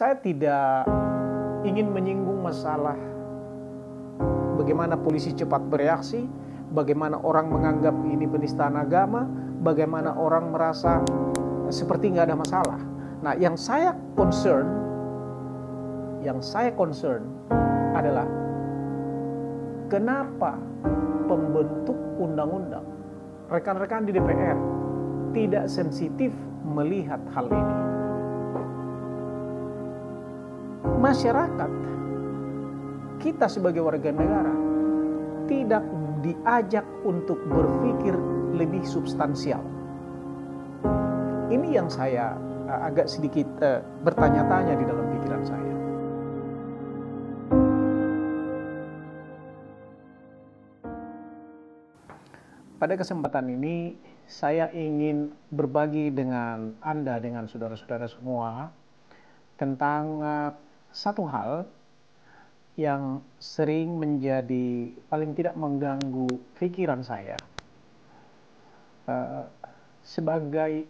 Saya tidak ingin menyinggung masalah bagaimana polisi cepat bereaksi, bagaimana orang menganggap ini penistaan agama, bagaimana orang merasa seperti nggak ada masalah. Nah, yang saya concern adalah kenapa pembentuk undang-undang, rekan-rekan di DPR tidak sensitif melihat hal ini. Masyarakat, kita sebagai warga negara tidak diajak untuk berpikir lebih substansial. Ini yang saya agak sedikit bertanya-tanya di dalam pikiran saya. Pada kesempatan ini saya ingin berbagi dengan Anda, dengan saudara-saudara semua, tentang satu hal yang sering menjadi paling tidak mengganggu pikiran saya sebagai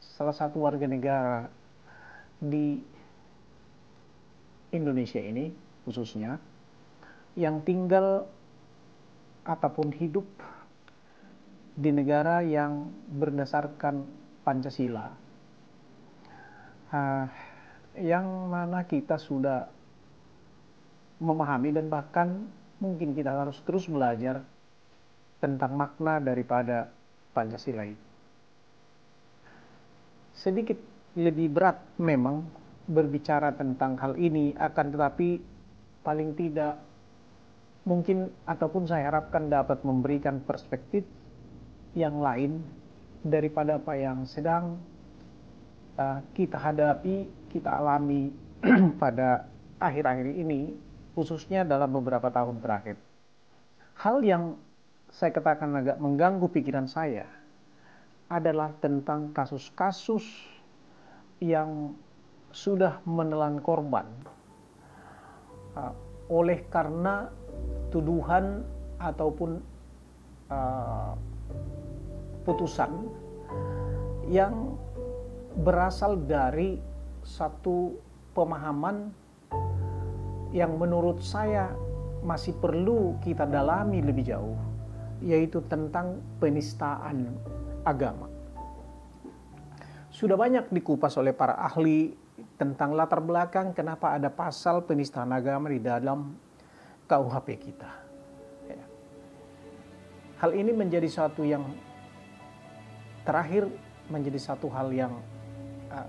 salah satu warga negara di Indonesia ini khususnya, yang tinggal ataupun hidup di negara yang berdasarkan Pancasila, yang mana kita sudah memahami dan bahkan mungkin kita harus terus belajar tentang makna daripada Pancasila itu. Sedikit lebih berat memang berbicara tentang hal ini, akan tetapi paling tidak mungkin ataupun saya harapkan dapat memberikan perspektif yang lain daripada apa yang sedang kita hadapi, kita alami pada akhir-akhir ini, khususnya dalam beberapa tahun terakhir. Hal yang saya katakan agak mengganggu pikiran saya adalah tentang kasus-kasus yang sudah menelan korban oleh karena tuduhan ataupun putusan yang berasal dari satu pemahaman yang menurut saya masih perlu kita dalami lebih jauh, yaitu tentang penistaan agama. Sudah banyak dikupas oleh para ahli tentang latar belakang kenapa ada pasal penistaan agama di dalam KUHP kita. Hal ini menjadi satu yang terakhir, menjadi satu hal yang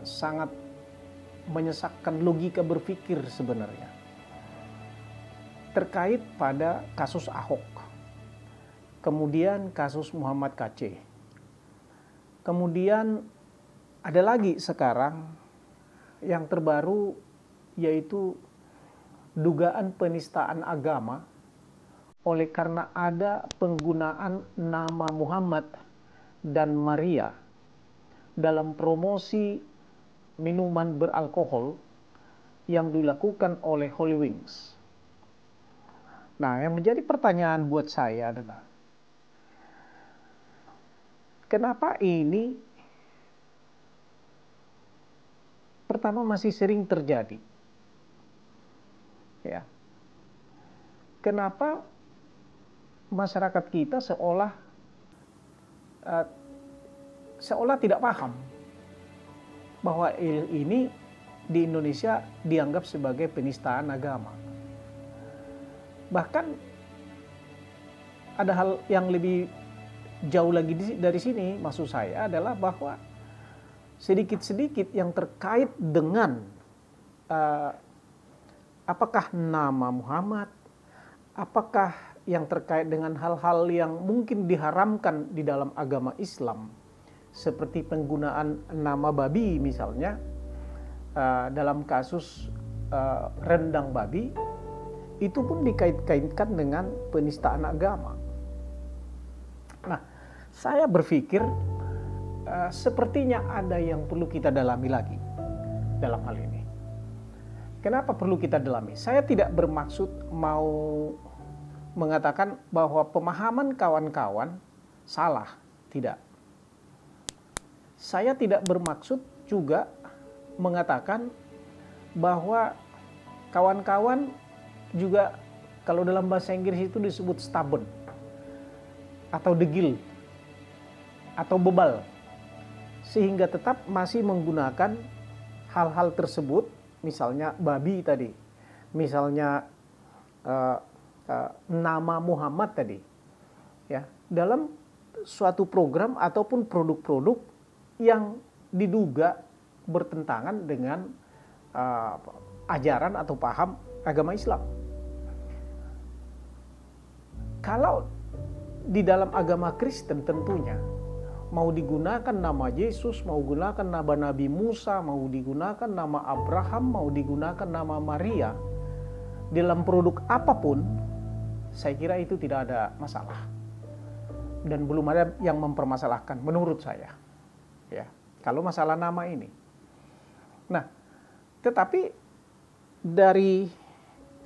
sangat menyesakkan logika berpikir sebenarnya, terkait pada kasus Ahok, kemudian kasus Muhammad KC, kemudian ada lagi sekarang yang terbaru, yaitu dugaan penistaan agama oleh karena ada penggunaan nama Muhammad dan Maria dalam promosi minuman beralkohol yang dilakukan oleh Holy Wings. Nah, yang menjadi pertanyaan buat saya adalah, kenapa ini pertama masih sering terjadi? Ya. Kenapa masyarakat kita seolah tidak paham bahwa ini di Indonesia dianggap sebagai penistaan agama. Bahkan ada hal yang lebih jauh lagi dari sini, maksud saya adalah bahwa sedikit-sedikit yang terkait dengan apakah nama Muhammad, apakah yang terkait dengan hal-hal yang mungkin diharamkan di dalam agama Islam, seperti penggunaan nama babi misalnya, dalam kasus rendang babi, itu pun dikait-kaitkan dengan penistaan agama. Nah, saya berpikir sepertinya ada yang perlu kita dalami lagi dalam hal ini. Kenapa perlu kita dalami? Saya tidak bermaksud mau mengatakan bahwa pemahaman kawan-kawan salah, tidak. Saya tidak bermaksud juga mengatakan bahwa kawan-kawan juga kalau dalam bahasa Inggris itu disebut stubborn atau degil atau bebal, sehingga tetap masih menggunakan hal-hal tersebut, misalnya babi tadi, misalnya nama Muhammad tadi, ya, dalam suatu program ataupun produk-produk yang diduga bertentangan dengan ajaran atau paham agama Islam. Kalau di dalam agama Kristen tentunya mau digunakan nama Yesus, mau digunakan nama Nabi Musa, mau digunakan nama Abraham, mau digunakan nama Maria, dalam produk apapun, saya kira itu tidak ada masalah. Dan belum ada yang mempermasalahkan menurut saya. Ya, kalau masalah nama ini. Nah, tetapi dari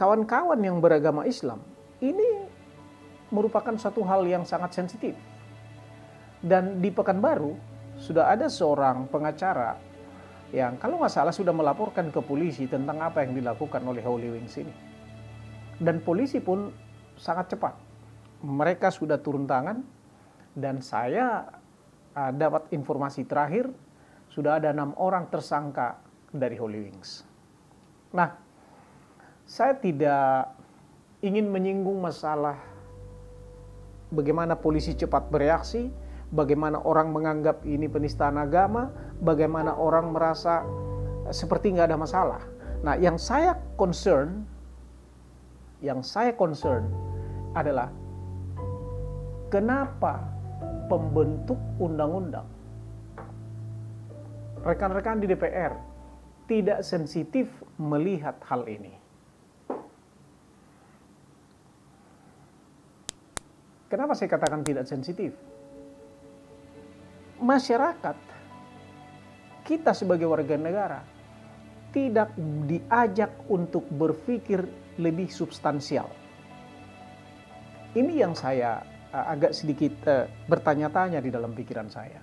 kawan-kawan yang beragama Islam, ini merupakan suatu hal yang sangat sensitif. Dan di Pekanbaru sudah ada seorang pengacara yang kalau nggak salah sudah melaporkan ke polisi tentang apa yang dilakukan oleh Holy Wings ini. Dan polisi pun sangat cepat. Mereka sudah turun tangan dan saya dapat informasi terakhir sudah ada 6 orang tersangka dari Holy Wings. Nah, saya tidak ingin menyinggung masalah bagaimana polisi cepat bereaksi, bagaimana orang menganggap ini penistaan agama, bagaimana orang merasa seperti nggak ada masalah. Nah, yang saya concern adalah kenapa pembentuk undang-undang, rekan-rekan di DPR tidak sensitif melihat hal ini. Kenapa saya katakan tidak sensitif? Masyarakat, kita sebagai warga negara, tidak diajak untuk berpikir lebih substansial. Ini yang saya agak sedikit bertanya-tanya di dalam pikiran saya.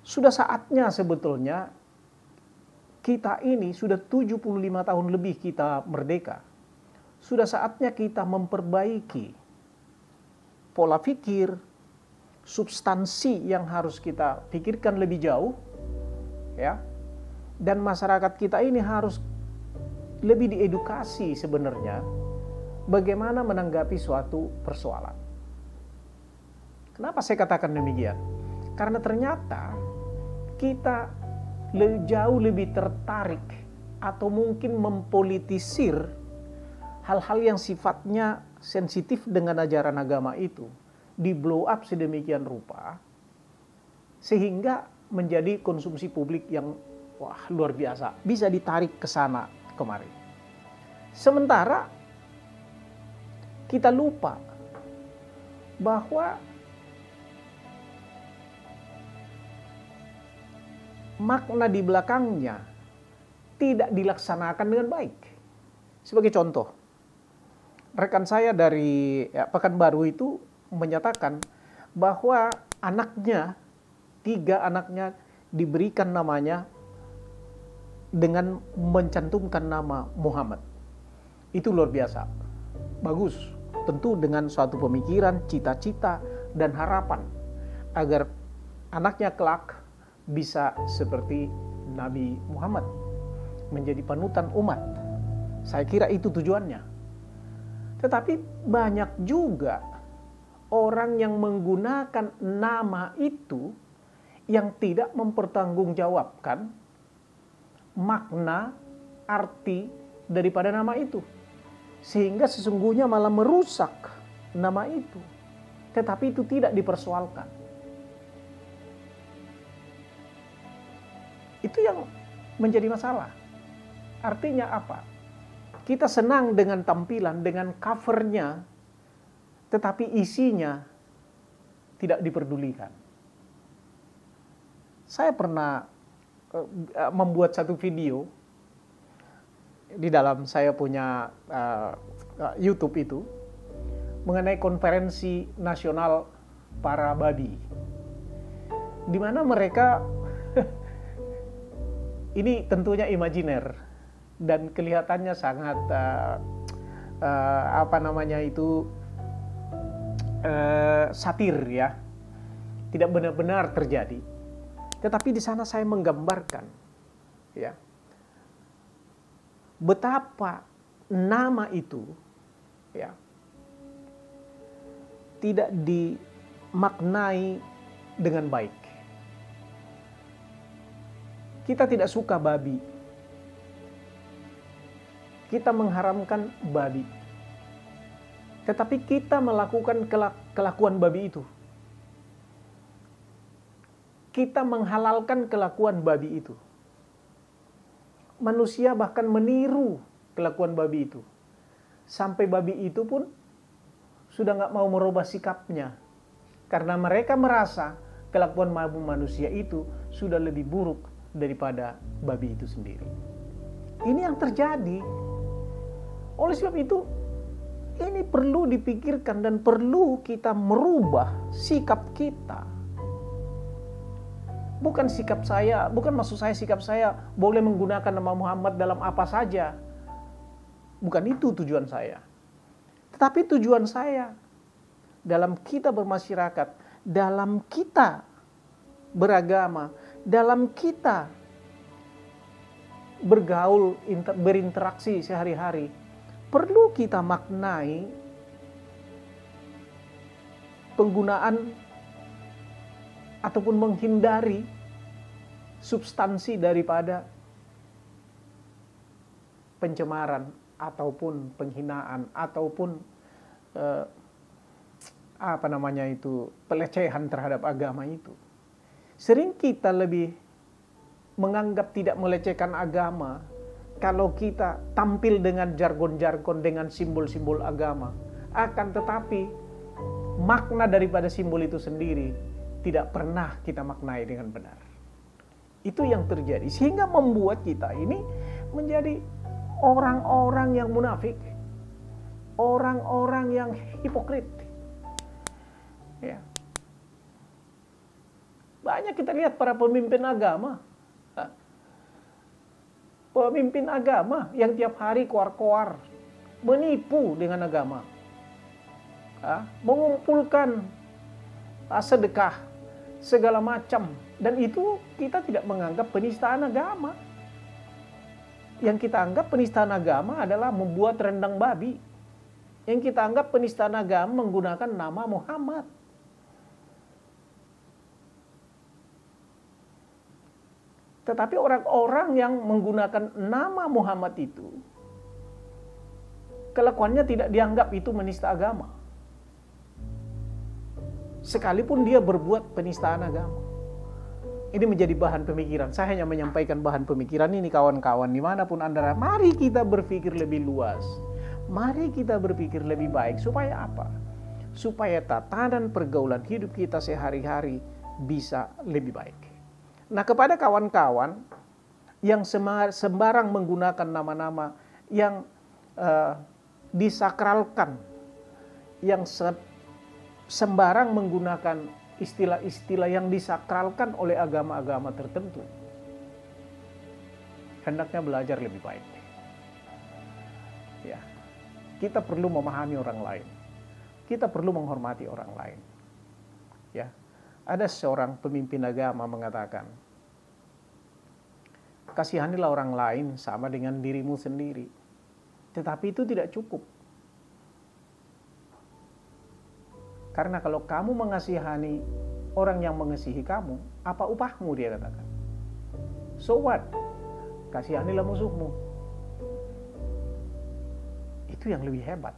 Sudah saatnya sebetulnya kita ini sudah 75 tahun lebih kita merdeka. Sudah saatnya kita memperbaiki pola pikir, substansi yang harus kita pikirkan lebih jauh, ya. Dan masyarakat kita ini harus lebih diedukasi sebenarnya bagaimana menanggapi suatu persoalan. Kenapa saya katakan demikian? Karena ternyata kita jauh lebih tertarik atau mungkin mempolitisir hal-hal yang sifatnya sensitif dengan ajaran agama itu, di blow up sedemikian rupa sehingga menjadi konsumsi publik yang luar biasa, bisa ditarik ke sana kemari. Sementara kita lupa bahwa makna di belakangnya tidak dilaksanakan dengan baik. Sebagai contoh, rekan saya dari Pekanbaru itu menyatakan bahwa anaknya, 3 anaknya diberikan namanya dengan mencantumkan nama Muhammad. Itu luar biasa. Bagus. Tentu dengan suatu pemikiran, cita-cita, dan harapan agar anaknya kelak bisa seperti Nabi Muhammad, menjadi panutan umat. Saya kira itu tujuannya. Tetapi banyak juga orang yang menggunakan nama itu yang tidak mempertanggungjawabkan makna, arti daripada nama itu. Sehingga sesungguhnya malah merusak nama itu. Tetapi itu tidak dipersoalkan. Itu yang menjadi masalah. Artinya apa? Kita senang dengan tampilan, dengan covernya, tetapi isinya tidak diperdulikan. Saya pernah membuat satu video di dalam saya punya YouTube itu mengenai konferensi nasional para babi, di mana mereka ini tentunya imajiner dan kelihatannya sangat satir ya, tidak benar-benar terjadi. Tetapi di sana saya menggambarkan ya, betapa nama itu ya tidak dimaknai dengan baik. Kita tidak suka babi. Kita mengharamkan babi. Tetapi kita melakukan kelakuan babi itu. Kita menghalalkan kelakuan babi itu. Manusia bahkan meniru kelakuan babi itu. Sampai babi itu pun sudah nggak mau merubah sikapnya. Karena mereka merasa kelakuan manusia itu sudah lebih buruk daripada babi itu sendiri. Ini yang terjadi. Oleh sebab itu, ini perlu dipikirkan dan perlu kita merubah sikap kita. Bukan sikap saya, bukan maksud saya sikap saya boleh menggunakan nama Muhammad dalam apa saja. Bukan itu tujuan saya. Tetapi tujuan saya dalam kita bermasyarakat, dalam kita beragama, dalam kita bergaul, berinteraksi sehari-hari, perlu kita maknai penggunaan ataupun menghindari substansi daripada pencemaran ataupun penghinaan ataupun pelecehan terhadap agama itu. Sering kita lebih menganggap tidak melecehkan agama kalau kita tampil dengan jargon-jargon, dengan simbol-simbol agama. Akan tetapi makna daripada simbol itu sendiri tidak pernah kita maknai dengan benar. Itu yang terjadi, sehingga membuat kita ini menjadi orang-orang yang munafik, orang-orang yang hipokrit. Ya. Banyak kita lihat para pemimpin agama. Pemimpin agama yang tiap hari koar-koar, menipu dengan agama. Mengumpulkan sedekah, segala macam. Dan itu kita tidak menganggap penistaan agama. Yang kita anggap penistaan agama adalah membuat rendang babi. Yang kita anggap penistaan agama menggunakan nama Muhammad. Tetapi orang-orang yang menggunakan nama Muhammad itu, kelakuannya tidak dianggap itu menista agama. Sekalipun dia berbuat penistaan agama. Ini menjadi bahan pemikiran. Saya hanya menyampaikan bahan pemikiran ini kawan-kawan. Dimanapun Anda, mari kita berpikir lebih luas. Mari kita berpikir lebih baik. Supaya apa? Supaya tatanan pergaulan hidup kita sehari-hari bisa lebih baik. Nah, kepada kawan-kawan yang sembarang menggunakan nama-nama yang disakralkan, yang sembarang menggunakan istilah-istilah yang disakralkan oleh agama-agama tertentu, hendaknya belajar lebih baik. Ya, kita perlu memahami orang lain. Kita perlu menghormati orang lain. Ya, ada seorang pemimpin agama mengatakan, kasihanilah orang lain sama dengan dirimu sendiri. Tetapi itu tidak cukup. Karena kalau kamu mengasihani orang yang mengasihi kamu, apa upahmu, dia katakan. So what? Kasihanilah musuhmu. Itu yang lebih hebat.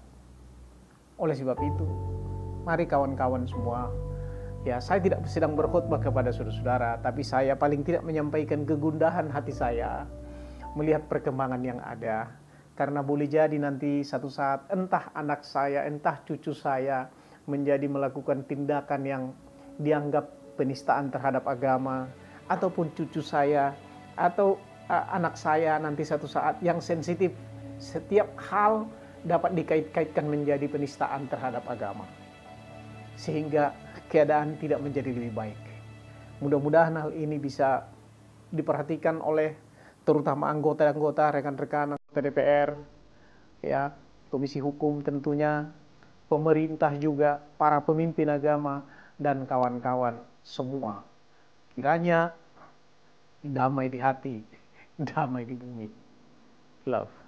Oleh sebab itu, mari kawan-kawan semua, ya, saya tidak sedang berkhutbah kepada saudara-saudara, tapi saya paling tidak menyampaikan kegundahan hati saya melihat perkembangan yang ada. Karena boleh jadi nanti satu saat entah anak saya, entah cucu saya menjadi melakukan tindakan yang dianggap penistaan terhadap agama, ataupun cucu saya atau anak saya nanti satu saat yang sensitif, setiap hal dapat dikait-kaitkan menjadi penistaan terhadap agama. Sehingga keadaan tidak menjadi lebih baik. Mudah-mudahan hal ini bisa diperhatikan oleh terutama anggota-anggota, rekan-rekan anggota DPR, ya, Komisi Hukum tentunya, pemerintah juga, para pemimpin agama, dan kawan-kawan semua. Kiranya damai di hati, damai di bumi. Love.